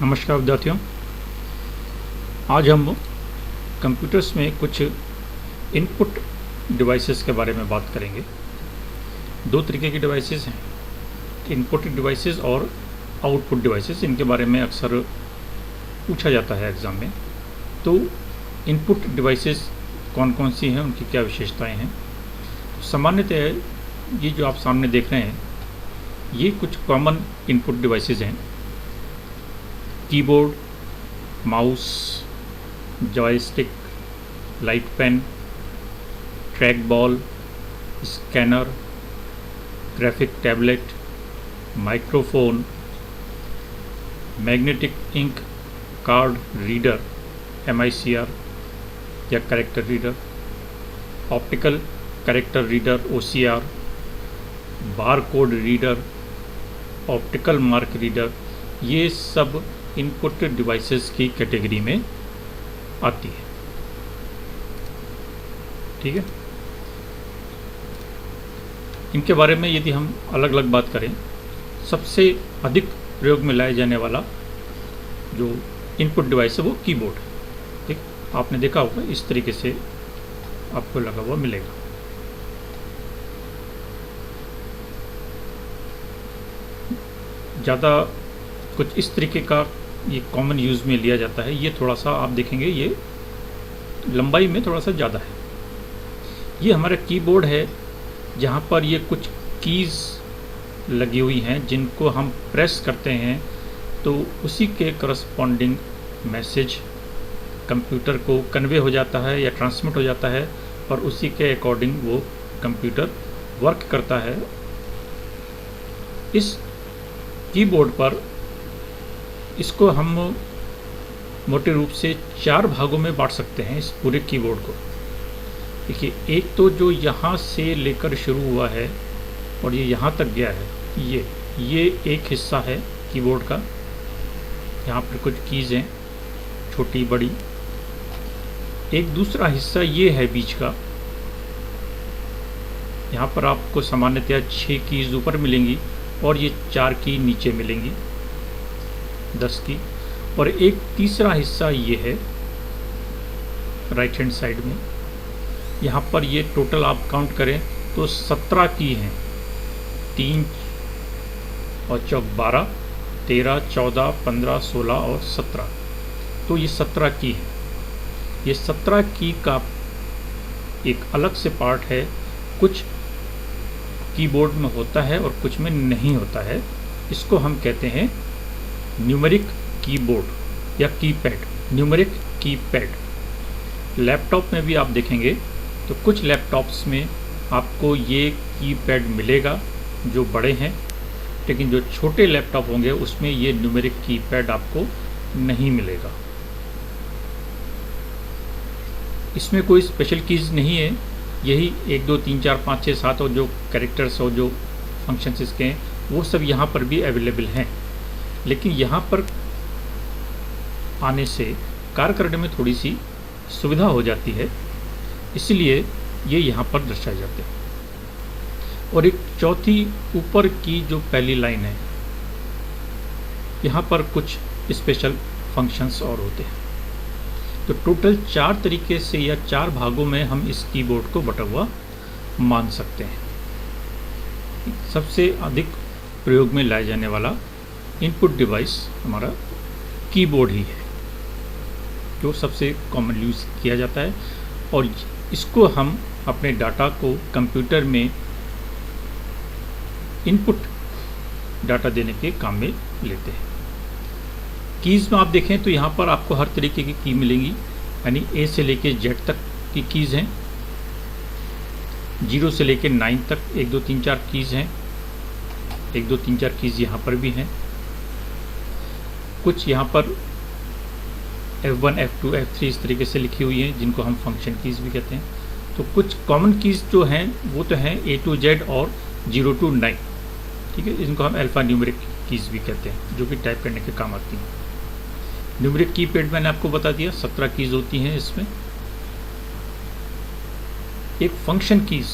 नमस्कार विद्यार्थियों। आज हम कंप्यूटर्स में कुछ इनपुट डिवाइसेस के बारे में बात करेंगे। दो तरीके की डिवाइसेस हैं, इनपुट डिवाइसेस और आउटपुट डिवाइसेस। इनके बारे में अक्सर पूछा जाता है एग्ज़ाम में। तो इनपुट डिवाइसेस कौन कौन सी हैं, उनकी क्या विशेषताएं हैं। सामान्यतः ये जो आप सामने देख रहे हैं ये कुछ कॉमन इनपुट डिवाइसेस हैं। Keyboard, mouse, joystick, light pen, track ball, scanner, graphic tablet, microphone, magnetic ink card reader MICR या character reader, optical character reader OCR, bar code reader, optical mark reader, ये सब input devices की category में आती है। ठीक है, इनके बारे में यदि हम अलग अलग बात करें, सबसे अधिक प्रयोग में लाया जाने वाला जो इनपुट डिवाइस है वो कीबोर्ड है। ठीक, आपने देखा होगा इस तरीके से आपको लगा हुआ मिलेगा। ज़्यादा कुछ इस तरीके का ये कॉमन यूज़ में लिया जाता है। ये थोड़ा सा आप देखेंगे ये लंबाई में थोड़ा सा ज़्यादा है। ये हमारा कीबोर्ड है जहाँ पर ये कुछ कीज़ लगी हुई हैं जिनको हम प्रेस करते हैं तो उसी के करस्पॉन्डिंग मैसेज कंप्यूटर को कन्वे हो जाता है या ट्रांसमिट हो जाता है और उसी के अकॉर्डिंग वो कंप्यूटर वर्क करता है। इस कीबोर्ड पर इसको हम मोटे रूप से 4 भागों में बांट सकते हैं। इस पूरे कीबोर्ड को देखिए, एक तो जो यहाँ से लेकर शुरू हुआ है और ये यहाँ तक गया है, ये एक हिस्सा है कीबोर्ड का। यहाँ पर कुछ कीज़ हैं, छोटी बड़ी। एक दूसरा हिस्सा ये है बीच का, यहाँ पर आपको सामान्यतः 6 कीज़ ऊपर मिलेंगी और ये 4 की नीचे मिलेंगी, 10 की। और एक तीसरा हिस्सा ये है राइट हैंड साइड में। यहाँ पर ये टोटल आप काउंट करें तो 17 की हैं। 3 और चौक 12, 13, 14, 15, 16 और 17। तो ये 17 की है। ये 17 की का एक अलग से पार्ट है। कुछ कीबोर्ड में होता है और कुछ में नहीं होता है। इसको हम कहते हैं न्यूमेरिक कीबोर्ड या कीपैड, न्यूमेरिक कीपैड। लैपटॉप में भी आप देखेंगे तो कुछ लैपटॉप्स में आपको ये कीपैड मिलेगा जो बड़े हैं, लेकिन जो छोटे लैपटॉप होंगे उसमें ये न्यूमेरिक कीपैड आपको नहीं मिलेगा। इसमें कोई स्पेशल कीज़ नहीं है, यही 1 2 3 4 5 6 7 और जो कैरेक्टर्स और जो फंक्शंस इसके हैं वो सब यहाँ पर भी अवेलेबल हैं। लेकिन यहाँ पर आने से कार्य करने में थोड़ी सी सुविधा हो जाती है, इसलिए ये यहाँ पर दर्शाए जाते हैं। और एक चौथी ऊपर की जो पहली लाइन है, यहाँ पर कुछ स्पेशल फंक्शंस और होते हैं। तो टोटल 4 तरीके से या 4 भागों में हम इस कीबोर्ड को बटा हुआ मान सकते हैं। सबसे अधिक प्रयोग में लाया जाने वाला इनपुट डिवाइस हमारा कीबोर्ड ही है, जो सबसे कॉमन यूज़ किया जाता है। और इसको हम अपने डाटा को कंप्यूटर में इनपुट डाटा देने के काम में लेते हैं। कीज़ में आप देखें तो यहाँ पर आपको हर तरीके की की मिलेंगी, यानी A से लेके Z तक की कीज़ हैं, 0 से लेके 9 तक 1 2 3 4 कीज़ हैं। 1 2 3 4 कीज़ यहाँ पर भी हैं। कुछ यहाँ पर F1 F2 F3 इस तरीके से लिखी हुई हैं, जिनको हम फंक्शन कीज़ भी कहते हैं। तो कुछ कॉमन कीज़ जो हैं वो तो हैं A to Z और 0 to 9। ठीक है, इनको हम अल्फ़ा न्यूमेरिक कीज़ भी कहते हैं, जो कि टाइप करने के काम आती हैं। न्यूमेरिक कीपैड मैंने आपको बता दिया, 17 कीज़ होती हैं इसमें। एक फंक्शन कीज़,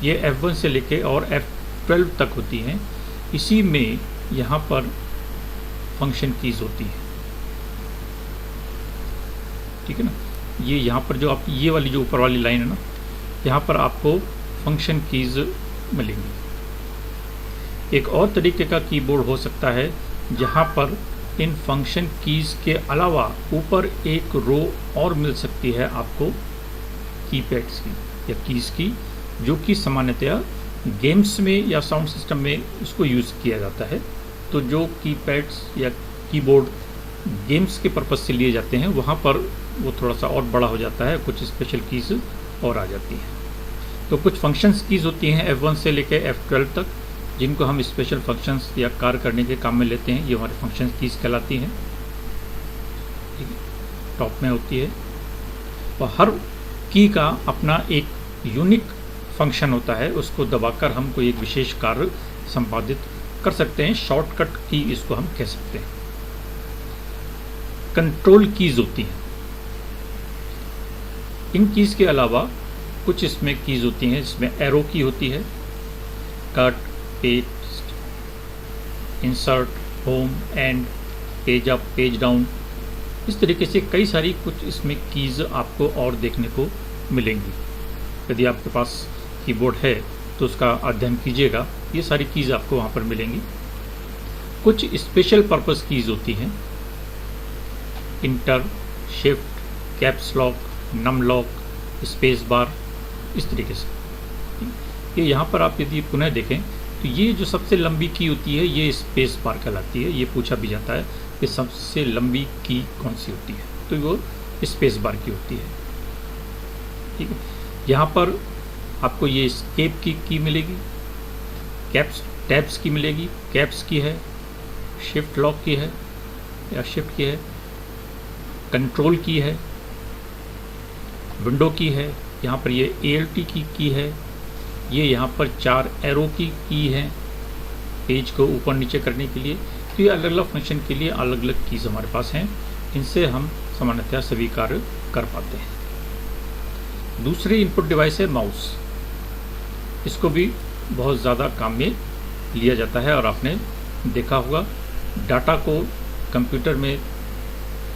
ये F1 से लेके और F12 तक होती हैं। इसी में यहाँ पर फंक्शन कीज़ होती हैं, ठीक है ना। ये यहाँ पर जो आप ये वाली जो ऊपर वाली लाइन है ना, यहाँ पर आपको फंक्शन कीज़ मिलेंगी। एक और तरीके का कीबोर्ड हो सकता है जहाँ पर इन फंक्शन कीज़ के अलावा ऊपर एक रो और मिल सकती है आपको कीपैड्स की या कीज़ की, जो कि सामान्यतया गेम्स में या साउंड सिस्टम में उसको यूज़ किया जाता है। तो जो कीपैड्स या कीबोर्ड गेम्स के पर्पज़ से लिए जाते हैं वहाँ पर वो थोड़ा सा और बड़ा हो जाता है, कुछ स्पेशल कीज़ और आ जाती हैं। तो कुछ फंक्शंस कीज़ होती हैं F1 से लेकर F12 तक, जिनको हम स्पेशल फंक्शंस या कार्य करने के काम में लेते हैं। ये हमारे फंक्शन कीज़ कहलाती हैं, ठीक है, टॉप में होती है। और हर की का अपना एक यूनिक फंक्शन होता है, उसको दबाकर हम कोई एक विशेष कार्य संपादित कर सकते हैं। शॉर्टकट की इसको हम कह सकते हैं। कंट्रोल कीज़ होती हैं। इन कीज़ के अलावा कुछ इसमें कीज़ होती हैं, इसमें एरो की होती है, cut, paste, insert, home, and, page up, page down, इस तरीके से कई सारी कुछ इसमें कीज़ आपको और देखने को मिलेंगी। यदि आपके पास कीबोर्ड है तो उसका अध्ययन कीजिएगा, ये सारी कीज़ आपको वहाँ पर मिलेंगी। कुछ स्पेशल पर्पस कीज़ होती हैं, enter, shift, caps lock, num lock, space bar, इस तरीके से। ये यहाँ पर आप यदि पुनः देखें तो ये जो सबसे लंबी की होती है ये स्पेस बार कहलाती है। ये पूछा भी जाता है कि सबसे लंबी की कौन सी होती है, तो वो स्पेस बार की होती है, ठीक है। यहाँ पर आपको ये एस्केप की मिलेगी, कैप्स टैब्स की मिलेगी, कैप्स की है, शिफ्ट लॉक की है या शिफ्ट की है, कंट्रोल की है, विंडो की है, यहाँ पर ये ALT की है, ये यहाँ पर 4 एरो की है पेज को ऊपर नीचे करने के लिए। तो ये अलग अलग फंक्शन के लिए अलग अलग कीज़ हमारे पास हैं, इनसे हम सामान्यतः सभी कार्य कर पाते हैं। दूसरी इनपुट डिवाइस है माउस। इसको भी बहुत ज़्यादा काम में लिया जाता है और आपने देखा होगा, डाटा को कंप्यूटर में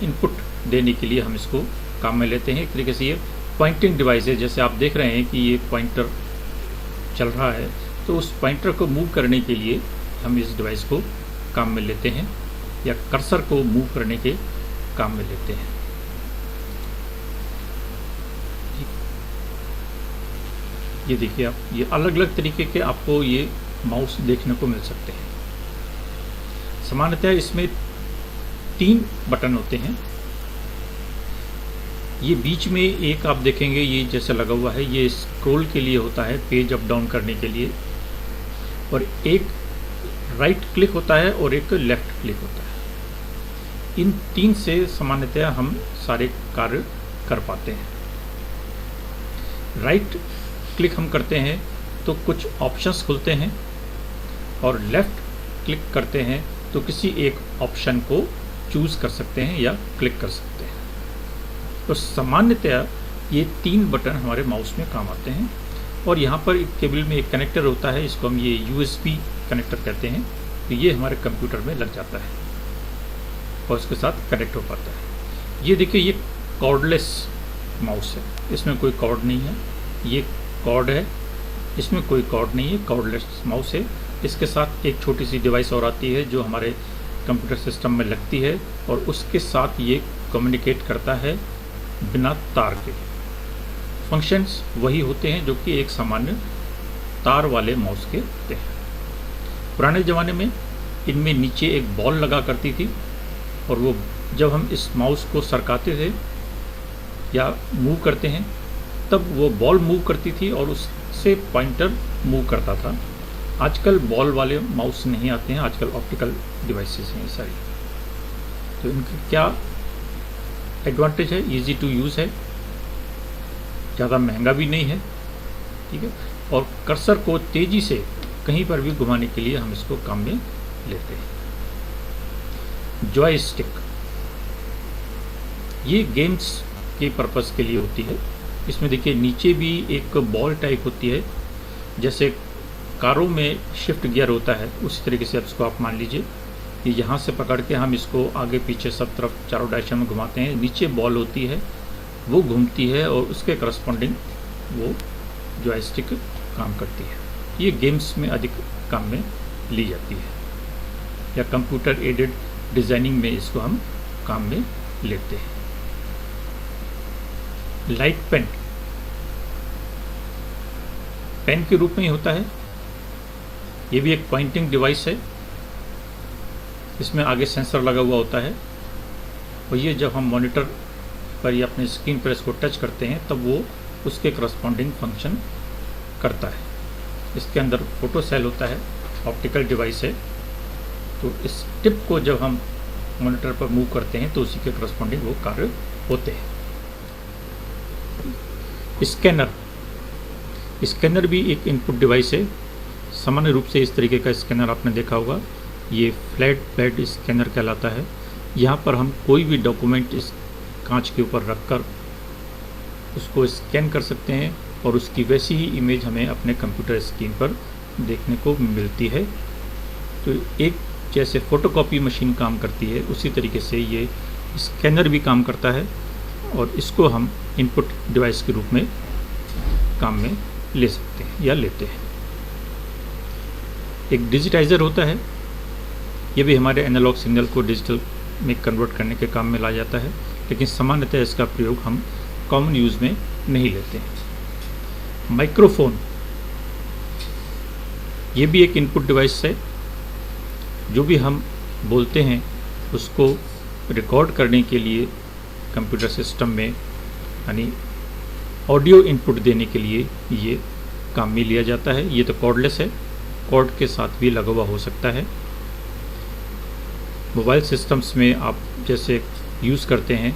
इनपुट देने के लिए हम इसको काम में लेते हैं। एक तरीके से ये पॉइंटिंग डिवाइस है। जैसे आप देख रहे हैं कि ये पॉइंटर चल रहा है, तो उस पॉइंटर को मूव करने के लिए हम इस डिवाइस को काम में लेते हैं या कर्सर को मूव करने के काम में लेते हैं। ये देखिए आप, ये अलग अलग तरीके के आपको ये माउस देखने को मिल सकते हैं। सामान्यतः इसमें 3 बटन होते हैं। ये बीच में एक आप देखेंगे ये जैसे लगा हुआ है, ये स्क्रॉल के लिए होता है, पेज अप डाउन करने के लिए, और एक राइट क्लिक होता है और एक लेफ्ट क्लिक होता है। इन 3 से सामान्यतः हम सारे कार्य कर पाते हैं। राइट क्लिक हम करते हैं तो कुछ ऑप्शंस खुलते हैं, और लेफ्ट क्लिक करते हैं तो किसी एक ऑप्शन को चूज़ कर सकते हैं या क्लिक कर सकते हैं। तो सामान्यतया ये 3 बटन हमारे माउस में काम आते हैं। और यहाँ पर एक केबल में एक कनेक्टर होता है, इसको हम ये USB कनेक्टर कहते हैं। तो ये हमारे कंप्यूटर में लग जाता है और उसके साथ कनेक्ट हो पाता है। ये देखिए, ये कॉर्डलेस माउस है, इसमें कोई कॉर्ड नहीं है। ये कॉर्ड है, इसमें कोई कॉर्ड नहीं है, कॉर्डलेस माउस है। इसके साथ एक छोटी सी डिवाइस और आती है जो हमारे कंप्यूटर सिस्टम में लगती है, और उसके साथ ये कम्युनिकेट करता है बिना तार के। फंक्शंस वही होते हैं जो कि एक सामान्य तार वाले माउस के होते हैं। पुराने ज़माने में इनमें नीचे एक बॉल लगा करती थी, और वो जब हम इस माउस को सरकाते थे या मूव करते हैं तब वो बॉल मूव करती थी और उससे पॉइंटर मूव करता था। आजकल बॉल वाले माउस नहीं आते हैं, आजकल ऑप्टिकल डिवाइसेस हैं ये सारी। तो इनकी क्या एडवांटेज है? इजी टू यूज़ है, ज़्यादा महंगा भी नहीं है, ठीक है। और कर्सर को तेज़ी से कहीं पर भी घुमाने के लिए हम इसको काम में लेते हैं। जॉयस्टिक, ये गेम्स के पर्पस के लिए होती है। इसमें देखिए नीचे भी एक बॉल टाइप होती है, जैसे कारों में शिफ्ट गियर होता है उसी तरीके से इसको आप मान लीजिए। ये यहाँ से पकड़ के हम इसको आगे पीछे सब तरफ चारों डायरेक्शन में घुमाते हैं। नीचे बॉल होती है, वो घूमती है और उसके करस्पॉन्डिंग वो जॉयस्टिक काम करती है। ये गेम्स में अधिक काम में ली जाती है या कंप्यूटर एडेड डिज़ाइनिंग में इसको हम काम में लेते हैं। लाइट पेन पेन के रूप में ही होता है। ये भी एक पॉइंटिंग डिवाइस है। इसमें आगे सेंसर लगा हुआ होता है और ये जब हम मॉनिटर पर या अपने स्क्रीन पर इसको टच करते हैं तब वो उसके करस्पॉन्डिंग फंक्शन करता है। इसके अंदर फोटो सेल होता है, ऑप्टिकल डिवाइस है। तो इस टिप को जब हम मॉनिटर पर मूव करते हैं तो उसी के करस्पॉन्डिंग वो कार्य होते हैं। स्कैनर भी एक इनपुट डिवाइस है। सामान्य रूप से इस तरीके का स्कैनर आपने देखा होगा। ये फ्लैट बेड स्कैनर कहलाता है। यहाँ पर हम कोई भी डॉक्यूमेंट इस कांच के ऊपर रखकर उसको स्कैन कर सकते हैं और उसकी वैसी ही इमेज हमें अपने कंप्यूटर स्क्रीन पर देखने को मिलती है। तो एक जैसे फोटोकॉपी मशीन काम करती है उसी तरीके से ये स्कैनर भी काम करता है और इसको हम इनपुट डिवाइस के रूप में काम में ले सकते हैं या लेते हैं। एक डिजिटाइज़र होता है। ये भी हमारे एनालॉग सिग्नल को डिजिटल में कन्वर्ट करने के काम में लाया जाता है, लेकिन सामान्यतः इसका प्रयोग हम कॉमन यूज़ में नहीं लेते हैं। माइक्रोफोन ये भी एक इनपुट डिवाइस है। जो भी हम बोलते हैं उसको रिकॉर्ड करने के लिए कंप्यूटर सिस्टम में यानी ऑडियो इनपुट देने के लिए ये काम में लिया जाता है। ये तो कॉर्डलेस है, कॉर्ड के साथ भी लगा हुआ हो सकता है। मोबाइल सिस्टम्स में आप जैसे यूज़ करते हैं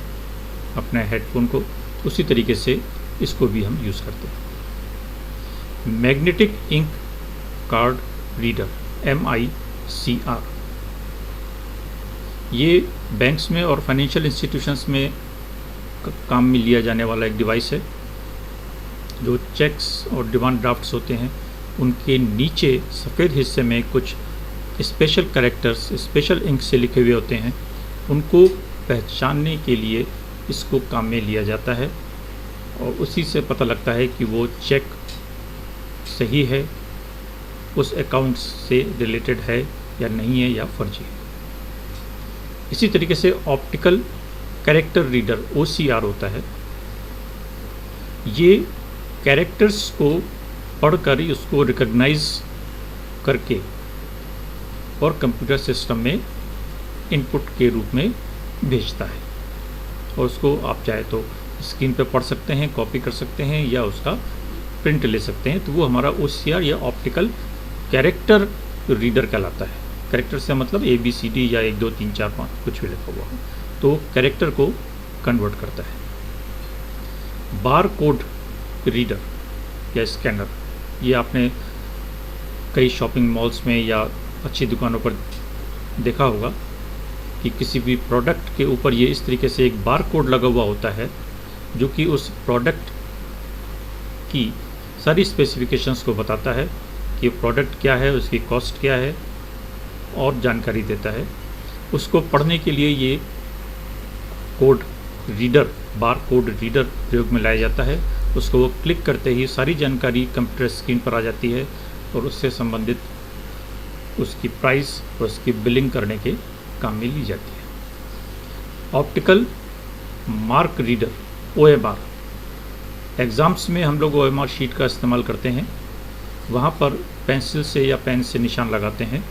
अपने हेडफोन को, उसी तरीके से इसको भी हम यूज़ करते हैं। Magnetic ink card reader MICR ये बैंक्स में और फाइनेंशियल इंस्टीट्यूशंस में काम में लिया जाने वाला एक डिवाइस है। जो चेक्स और डिमांड ड्राफ्ट्स होते हैं उनके नीचे सफ़ेद हिस्से में कुछ स्पेशल कैरेक्टर्स स्पेशल इंक से लिखे हुए होते हैं। उनको पहचानने के लिए इसको काम में लिया जाता है और उसी से पता लगता है कि वो चेक सही है, उस अकाउंट से रिलेटेड है या नहीं है या फर्जी है। इसी तरीके से ऑप्टिकल कैरेक्टर रीडर OCR होता है। ये कैरेक्टर्स को पढ़कर उसको रिकॉग्नाइज करके और कंप्यूटर सिस्टम में इनपुट के रूप में भेजता है और उसको आप चाहे तो स्क्रीन पे पढ़ सकते हैं, कॉपी कर सकते हैं या उसका प्रिंट ले सकते हैं। तो वो हमारा OCR या ऑप्टिकल कैरेक्टर रीडर कहलाता है। कैरेक्टर से मतलब ABCD या 1 2 3 4 5 कुछ भी लिखा हुआ हो तो कैरेक्टर को कन्वर्ट करता है। बार कोड रीडर या स्कैनर ये आपने कई शॉपिंग मॉल्स में या अच्छी दुकानों पर देखा होगा कि किसी भी प्रोडक्ट के ऊपर ये इस तरीके से एक बार कोड लगा हुआ होता है जो कि उस प्रोडक्ट की सारी स्पेसिफिकेशंस को बताता है कि प्रोडक्ट क्या है, उसकी कॉस्ट क्या है और जानकारी देता है। उसको पढ़ने के लिए ये कोड रीडर बार कोड रीडर प्रयोग में लाया जाता है। उसको वो क्लिक करते ही सारी जानकारी कंप्यूटर स्क्रीन पर आ जाती है और उससे संबंधित उसकी प्राइस और उसकी बिलिंग करने के काम में ली जाती है। Optical mark reader OMR exams में हम लोग OMR शीट का इस्तेमाल करते हैं। वहाँ पर पेंसिल से या पेन से निशान लगाते हैं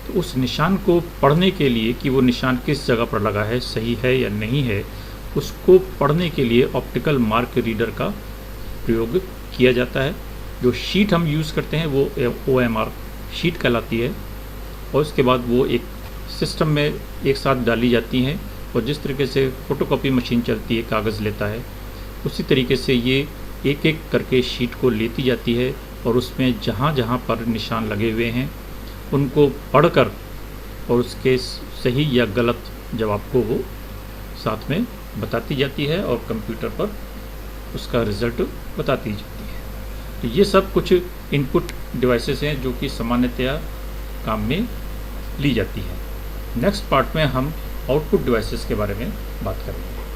तो उस निशान को पढ़ने के लिए कि वो निशान किस जगह पर लगा है, सही है या नहीं है, उसको पढ़ने के लिए ऑप्टिकल मार्क रीडर का प्रयोग किया जाता है। जो शीट हम यूज़ करते हैं वो OMR शीट कहलाती है और उसके बाद वो एक सिस्टम में एक साथ डाली जाती हैं और जिस तरीके से फ़ोटोकॉपी मशीन चलती है, कागज़ लेता है, उसी तरीके से ये एक एक करके शीट को लेती जाती है और उसमें जहाँ जहाँ पर निशान लगे हुए हैं उनको पढ़कर और उसके सही या गलत जवाब को वो साथ में बताती जाती है और कंप्यूटर पर उसका रिज़ल्ट बताती जाती है। तो ये सब कुछ इनपुट डिवाइसेस हैं जो कि सामान्यतया काम में ली जाती हैं। नेक्स्ट पार्ट में हम आउटपुट डिवाइसेस के बारे में बात करेंगे।